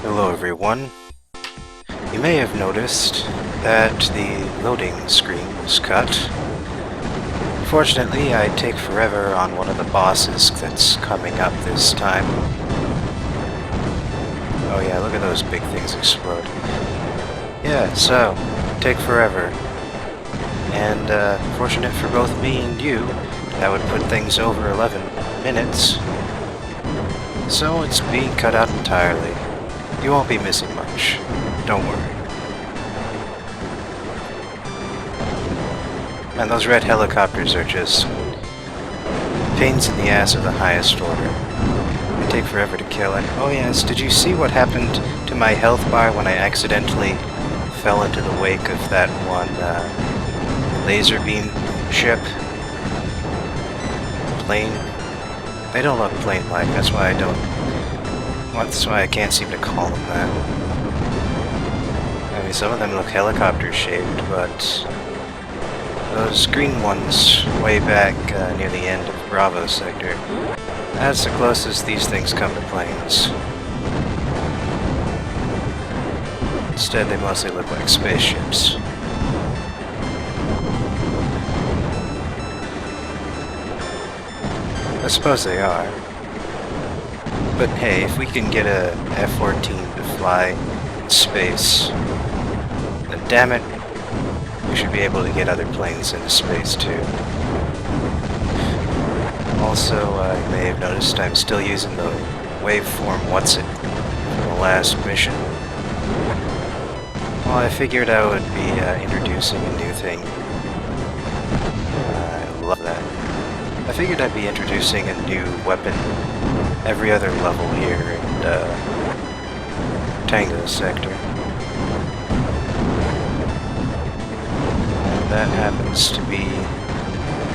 Hello everyone. You may have noticed that the loading screen was cut. Fortunately, I take forever on one of the bosses that's coming up this time. Oh yeah, look at those big things explode. Yeah, so, take forever. And fortunate for both me and you, that would put things over 11 minutes. So it's being cut out entirely. You won't be missing much. Don't worry. Man, those red helicopters are just pains in the ass of the highest order. They take forever to kill. And oh yes, did you see what happened to my health bar when I accidentally fell into the wake of that one laser beam ship? Plane? They don't look plane-like, that's why I can't seem to call them that. I mean, some of them look helicopter-shaped, but those green ones way back near the end of Bravo sector, that's the closest these things come to planes. Instead, they mostly look like spaceships. I suppose they are. But hey, if we can get a F-14 to fly in space, then damn it, we should be able to get other planes into space too. Also, you may have noticed I'm still using the waveform What's It from the last mission. Well, I figured I would be introducing a new thing. I love that. I figured I'd be introducing a new weapon every other level here in Tango sector. And that happens to be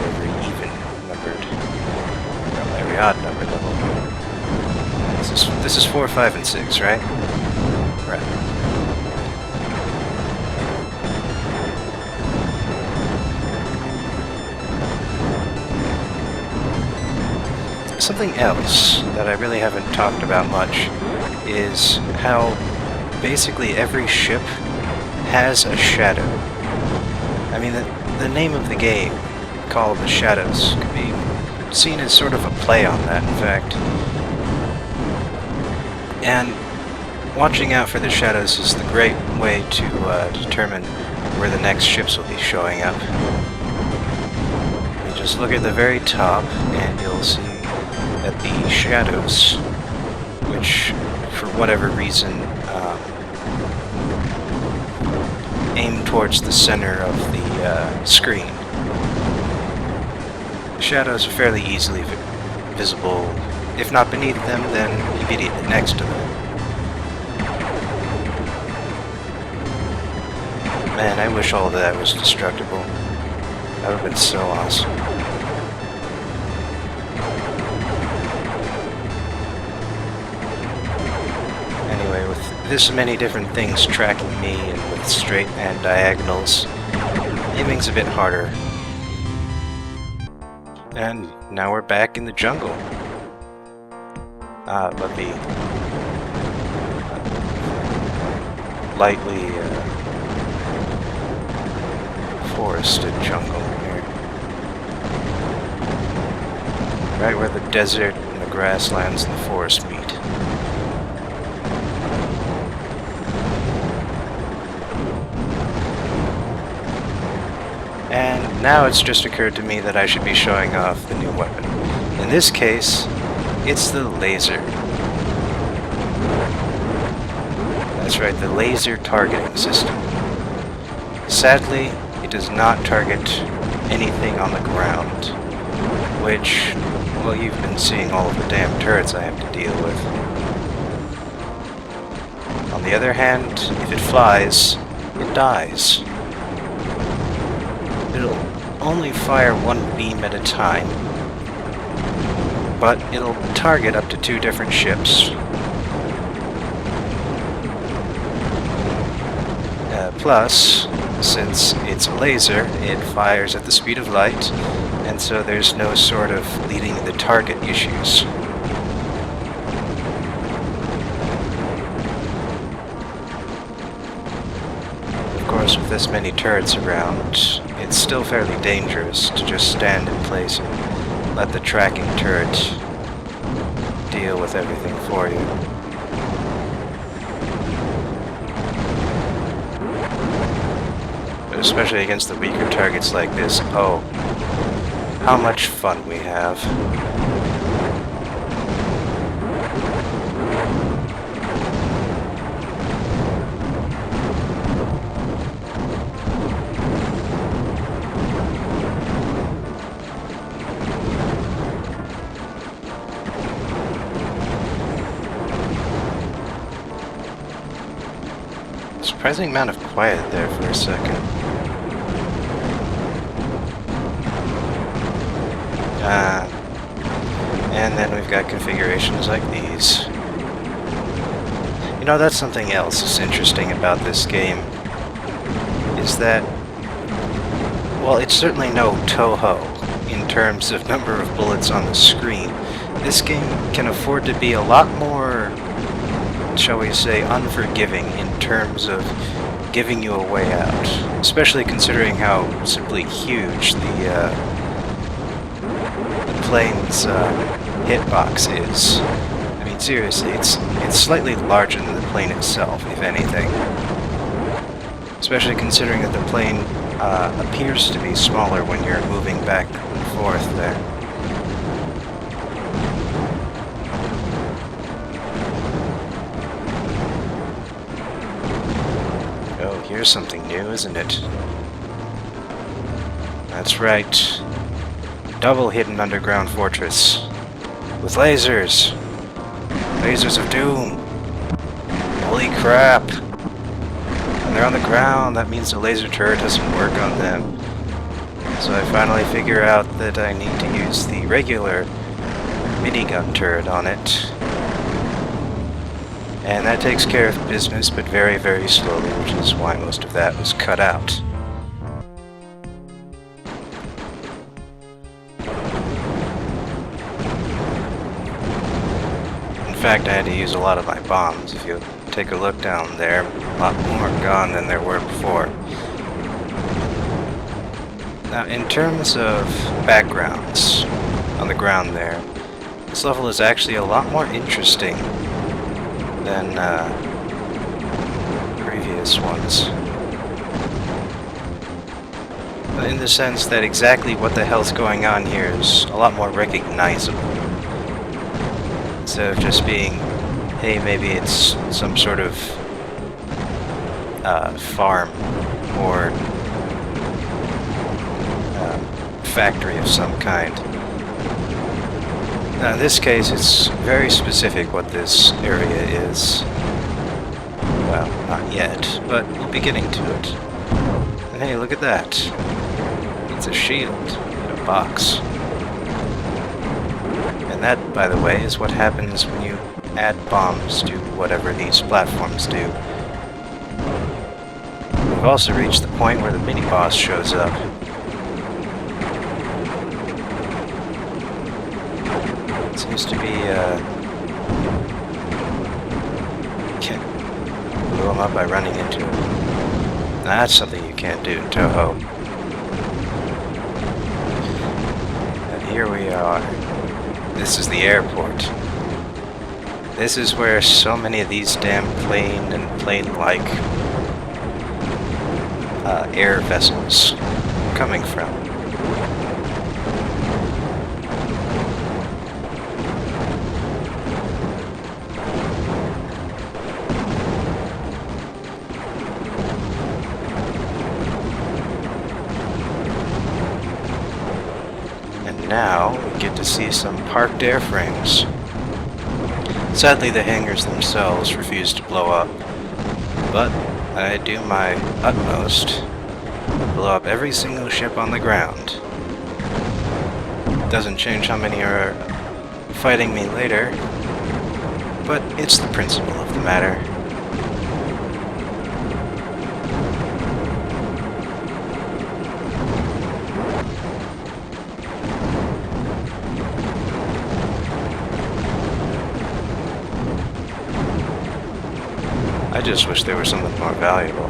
every even numbered, well, every odd numbered level. This is 4, 5, and 6, right? Right. Something else that I really haven't talked about much is how basically every ship has a shadow. I mean, the name of the game, called The Shadows, could be seen as sort of a play on that, in fact. And watching out for the shadows is the great way to determine where the next ships will be showing up. You just look at the very top and you'll see that the shadows, which for whatever reason aim towards the center of the screen. The shadows are fairly easily visible, if not beneath them, then immediately next to them. Man, I wish all of that was destructible. That would have been so awesome. Anyway, with this many different things tracking me and with straight and diagonals, aiming's a bit harder. And now we're back in the jungle. Lovely, lightly forested jungle here. Right where the desert and the grasslands and the forest meet. And now it's just occurred to me that I should be showing off the new weapon. In this case, it's the laser. That's right, the laser targeting system. Sadly, it does not target anything on the ground, which, well, you've been seeing all of the damn turrets I have to deal with. On the other hand, if it flies, it dies. It'll only fire one beam at a time, but it'll target up to 2 different ships. Plus, since it's a laser, it fires at the speed of light, and so there's no sort of leading the target issues. suppose with this many turrets around, it's still fairly dangerous to just stand in place and let the tracking turret deal with everything for you. But especially against the weaker targets like this, oh, how much fun we have. Surprising amount of quiet there for a second. And then we've got configurations like these. You know, that's something else that's interesting about this game, is that, well, it's certainly no Toho in terms of number of bullets on the screen. This game can afford to be a lot more, shall we say, unforgiving in terms of giving you a way out, especially considering how simply huge the plane's hitbox is. I mean, seriously, it's slightly larger than the plane itself, if anything. Especially considering that the plane appears to be smaller when you're moving back and forth there. Oh, here's something new, isn't it? That's right. Double hidden underground fortress. With lasers! Lasers of doom! Holy crap! And they're on the ground, that means the laser turret doesn't work on them. So I finally figure out that I need to use the regular minigun turret on it. And that takes care of business, but very, very slowly, which is why most of that was cut out. In fact, I had to use a lot of my bombs. If you take a look down there, a lot more gone than there were before. Now, in terms of backgrounds on the ground there, this level is actually a lot more interesting than previous ones. In the sense that exactly what the hell's going on here is a lot more recognizable. Instead of just being, hey, maybe it's some sort of farm or factory of some kind. Now in this case, it's very specific what this area is. Well, not yet, but we'll be getting to it. And hey, look at that. It's a shield in a box. And that, by the way, is what happens when you add bombs to whatever these platforms do. We've also reached the point where the mini-boss shows up. It seems to be, can't blow him up by running into him. Now, that's something you can't do in Toho. And here we are. This is the airport. This is where so many of these damn plane and plane-like air vessels are coming from. And now we get to see some parked airframes. Sadly, the hangars themselves refuse to blow up, but I do my utmost to blow up every single ship on the ground. Doesn't change how many are fighting me later, but it's the principle of the matter. I just wish there was something more valuable.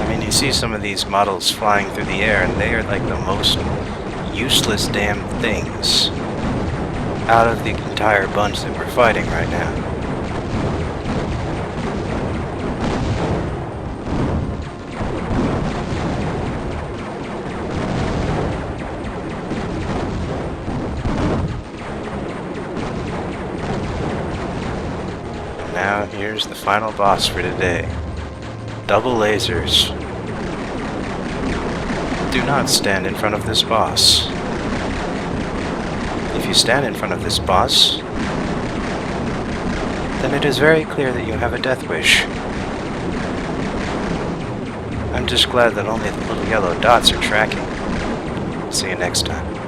I mean, you see some of these models flying through the air, and they are like the most useless damn things out of the entire bunch that we're fighting right now. And now here's the final boss for today. Double lasers. Do not stand in front of this boss. If you stand in front of this boss, then it is very clear that you have a death wish. I'm just glad that only the little yellow dots are tracking. See you next time.